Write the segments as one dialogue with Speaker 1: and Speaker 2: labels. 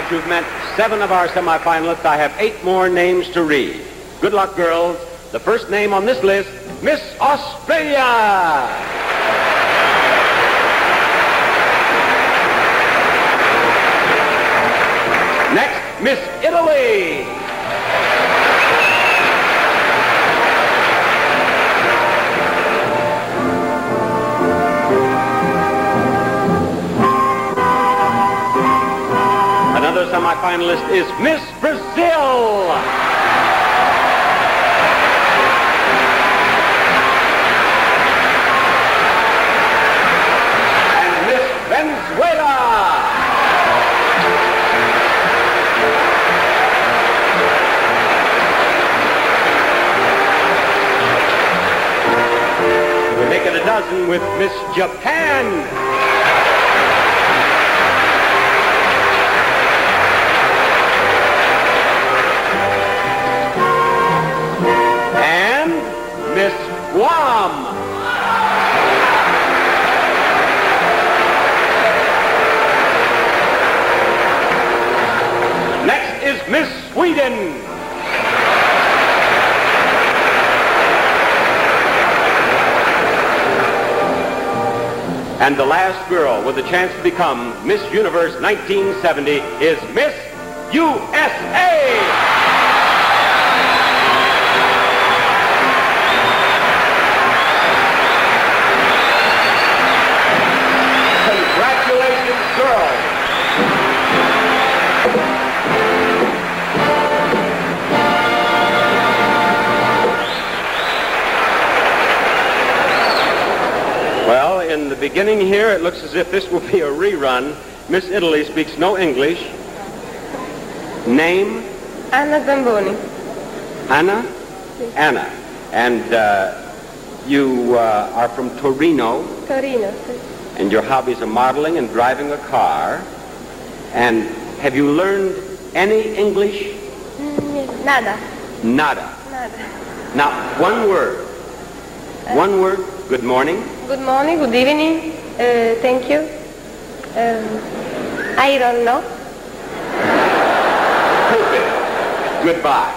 Speaker 1: right, you've met 7 of our semifinalists. I have 8 more names to read. Good luck, girls. The first name on this list, Miss Australia. Next, Miss Italy. Another semifinalist is Miss Brazil. And Miss Venezuela. We make it a dozen with Miss Japan. Miss Guam. Next is Miss Sweden. And the last girl with a chance to become Miss Universe 1970 is Miss USA. Well, in the beginning here, it looks as if this will be a rerun. Miss Italy speaks no English. Name?
Speaker 2: Anna Zamboni.
Speaker 1: Anna? Yes. Anna. And you are from Torino.
Speaker 2: Torino.
Speaker 1: And your hobbies are modeling and driving a car. And have you learned any English?
Speaker 2: Nada.
Speaker 1: Nada.
Speaker 2: Nada.
Speaker 1: Now, one word. One word. Good morning.
Speaker 2: Good morning, good evening, thank you. I don't know.
Speaker 1: Perfect. Goodbye.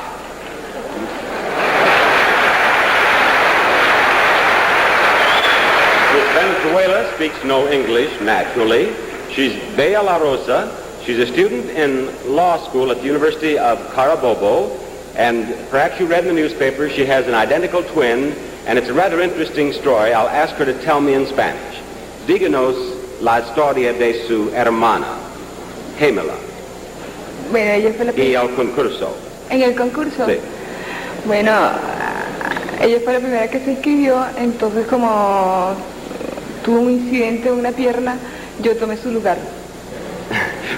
Speaker 1: Miss Venezuela speaks no English, naturally. She's Bella La Rosa. She's a student in law school at the University of Carabobo. And perhaps you read in the newspaper, she has an identical twin. And it's a rather interesting story. I'll ask her to tell me in Spanish. Díganos la historia de su hermana, Gemela.
Speaker 3: Bueno, ella fue la
Speaker 1: Y el concurso.
Speaker 3: ¿En el concurso?
Speaker 1: Sí.
Speaker 3: Bueno, ella fue la primera que se inscribió, entonces como tuvo un incidente en una pierna, yo tomé su lugar.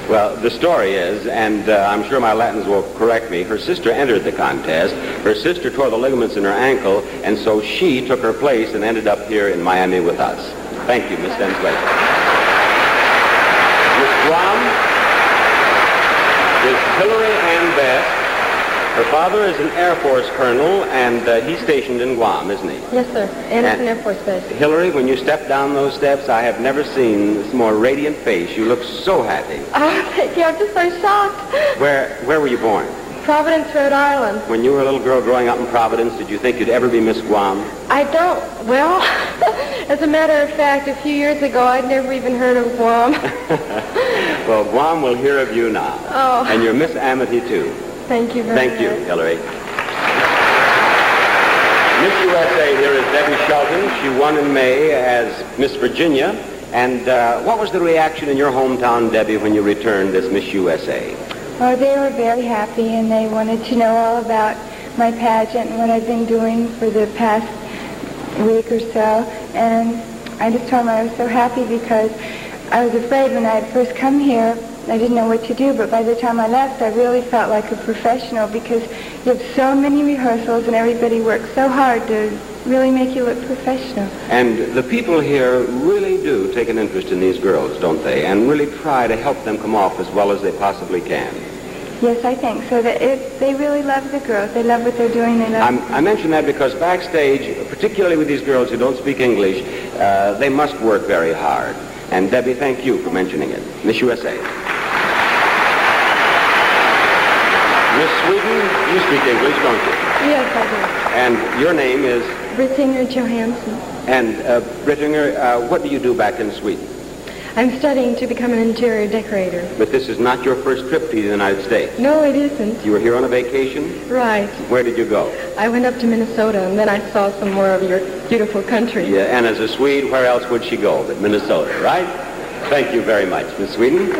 Speaker 1: Well, the story is, and I'm sure my Latins will correct me, her sister entered the contest. Her sister tore the ligaments in her ankle, and so she took her place and ended up here in Miami with us. Thank you, Miss Venezuela. Miss Guam is Hillary Ann Best. Her father is an Air Force colonel, and he's stationed in Guam, isn't he?
Speaker 2: Yes, sir. And it's an Air Force base.
Speaker 1: Hillary, when you step down those steps, I have never seen this more radiant face. You look so happy.
Speaker 2: Oh, thank you. I'm just so shocked.
Speaker 1: Where were you born?
Speaker 2: Providence, Rhode Island.
Speaker 1: When you were a little girl growing up in Providence, did you think you'd ever be Miss Guam?
Speaker 2: I don't. Well, as a matter of fact, a few years ago, I'd never even heard of Guam.
Speaker 1: Well, Guam will hear of you now.
Speaker 2: Oh.
Speaker 1: And you're Miss Amity, too.
Speaker 2: Thank you very much.
Speaker 1: Thank you, Hillary. Miss USA here is Debbie Shelton. She won in May as Miss Virginia. And what was the reaction in your hometown, Debbie, when you returned as Miss USA?
Speaker 3: Oh, they were very happy, and they wanted to know all about my pageant and what I've been doing for the past week or so. And I just told them I was so happy because I was afraid when I had first come here, I didn't know what to do, but by the time I left, I really felt like a professional because you have so many rehearsals and everybody works so hard to really make you look professional.
Speaker 1: And the people here really do take an interest in these girls, don't they? And really try to help them come off as well as they possibly can.
Speaker 3: Yes, I think so. They really love the girls. They love what they're doing. They love
Speaker 1: I mention that because backstage, particularly with these girls who don't speak English, they must work very hard. And Debbie, thank you for mentioning it. Miss USA. Miss Sweden, you speak English, don't you?
Speaker 2: Yes, I
Speaker 1: And your name is?
Speaker 2: do. Brittinger Johansson.
Speaker 1: And Brittinger, what do you do back in Sweden?
Speaker 2: I'm studying to become an interior decorator.
Speaker 1: But this is not your first trip to the United States.
Speaker 2: No, it isn't.
Speaker 1: You were here on a vacation?
Speaker 2: Right.
Speaker 1: Where did you go?
Speaker 2: I went up to Minnesota, and then I saw some more of your beautiful country.
Speaker 1: Yeah, and as a Swede, where else would she go but Minnesota, right? Thank you very much, Miss Sweden.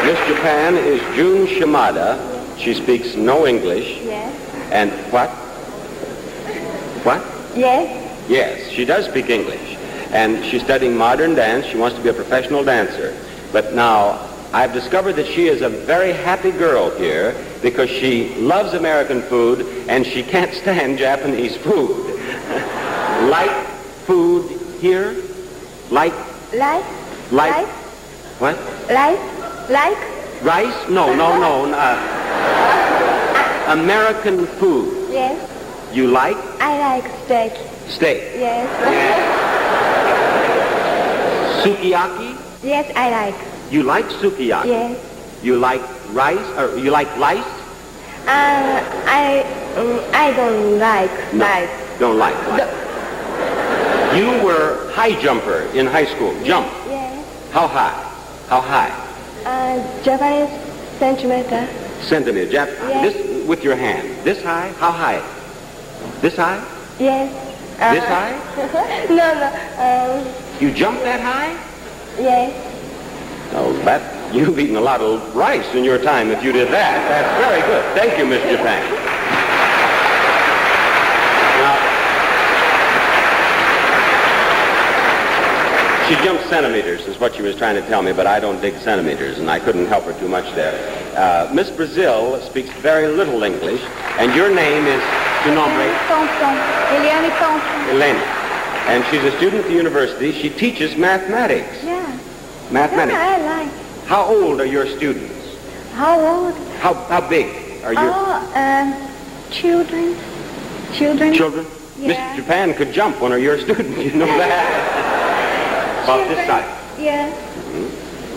Speaker 1: Miss Japan is June Shimada. She speaks no English.
Speaker 3: Yes.
Speaker 1: And what? What?
Speaker 3: Yes.
Speaker 1: Yes, she does speak English. And she's studying modern dance. She wants to be a professional dancer. But now, I've discovered that she is a very happy girl here because she loves American food and she can't stand Japanese food. Like food here? Like?
Speaker 3: Like?
Speaker 1: Like? What?
Speaker 3: Like? Like?
Speaker 1: Rice? No. American food.
Speaker 3: Yes.
Speaker 1: You like?
Speaker 3: I like steak.
Speaker 1: Steak.
Speaker 3: Yes.
Speaker 1: Sukiyaki?
Speaker 3: Yes, I like.
Speaker 1: You like sukiyaki?
Speaker 3: Yes.
Speaker 1: You like rice? Or you like lice?
Speaker 3: I don't like
Speaker 1: No,
Speaker 3: lice.
Speaker 1: don't like lice. You were high jumper in high school. Jump.
Speaker 3: Yes.
Speaker 1: How high? How high?
Speaker 3: Japanese centimeter.
Speaker 1: Centimeter.
Speaker 3: Yes.
Speaker 1: This with your hand. This high? How high? This high?
Speaker 3: Yes.
Speaker 1: This high?
Speaker 3: No.
Speaker 1: You jump that high?
Speaker 3: Yes.
Speaker 1: Oh, you've eaten a lot of rice in your time if you did that. That's very good. Thank you, Miss Japan. Now, she jumped centimeters is what she was trying to tell me, but I don't dig centimeters, and I couldn't help her too much there. Miss Brazil speaks very little English, and your name is tu nombre?
Speaker 3: Thompson. Eliane Thompson.
Speaker 1: Elena. And she's a student at the university. She teaches mathematics.
Speaker 3: Yeah.
Speaker 1: Mathematics.
Speaker 3: Yeah, I like.
Speaker 1: How old are your students?
Speaker 3: How old?
Speaker 1: How big are your
Speaker 3: Children.
Speaker 1: children?
Speaker 3: Yeah.
Speaker 1: Miss Japan could jump one of your students. You know that? About this size.
Speaker 3: Yeah.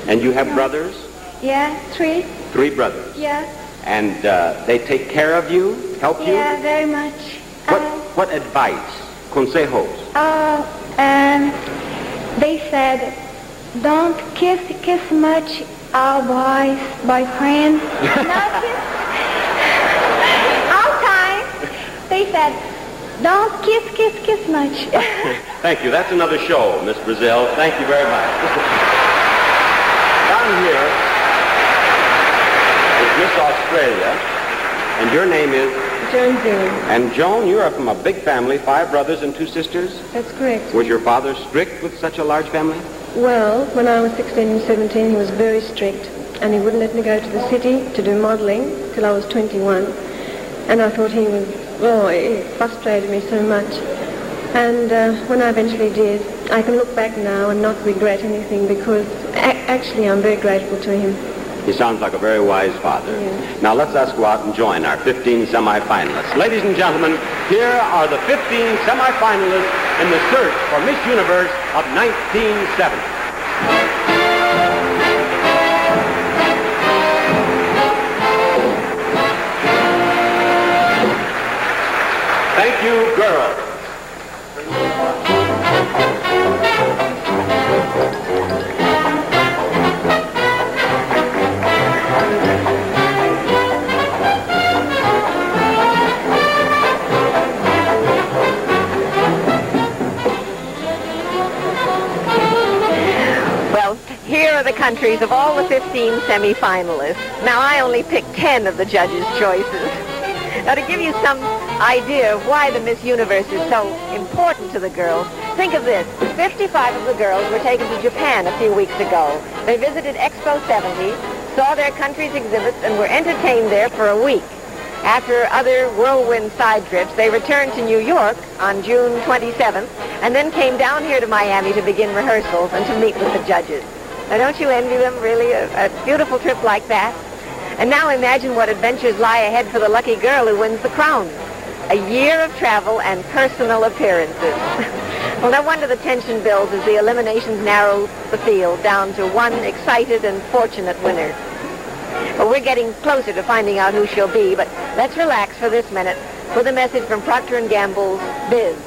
Speaker 1: And you have brothers?
Speaker 3: Yeah. 3.
Speaker 1: 3 brothers.
Speaker 3: Yeah.
Speaker 1: And they take care of you, help you?
Speaker 3: Yeah, very much.
Speaker 1: What advice? Consejos?
Speaker 3: They said, don't kiss much our boyfriend. Not kiss. All time. They said, don't kiss much.
Speaker 1: Thank you. That's another show, Miss Brazil. Thank you very much. Down here is Miss Australia, and your name is?
Speaker 2: Joan Zing.
Speaker 1: And Joan, you are from a big family, 5 brothers and 2 sisters?
Speaker 2: That's correct.
Speaker 1: Was your father strict with such a large family?
Speaker 2: Well, when I was 16 and 17, he was very strict, and he wouldn't let me go to the city to do modeling till I was 21. And I thought he was, it frustrated me so much. And when I eventually did, I can look back now and not regret anything because actually I'm very grateful to him.
Speaker 1: He sounds like a very wise father.
Speaker 2: Yes.
Speaker 1: Now let's go out and join our 15 semifinalists. Ladies and gentlemen, here are the 15 semifinalists in the search for Miss Universe of 1970. Thank you, girls.
Speaker 4: Here are the countries of all the 15 semifinalists. Now, I only picked 10 of the judges' choices. Now, to give you some idea of why the Miss Universe is so important to the girls, think of this. 55 of the girls were taken to Japan a few weeks ago. They visited Expo 70, saw their country's exhibits, and were entertained there for a week. After other whirlwind side trips, they returned to New York on June 27th, and then came down here to Miami to begin rehearsals and to meet with the judges. Now, don't you envy them, really, a beautiful trip like that? And now imagine what adventures lie ahead for the lucky girl who wins the crown. A year of travel and personal appearances. Well, no wonder the tension builds as the eliminations narrow the field down to one excited and fortunate winner. Well, we're getting closer to finding out who she'll be, but let's relax for this minute with a message from Procter & Gamble's Biz.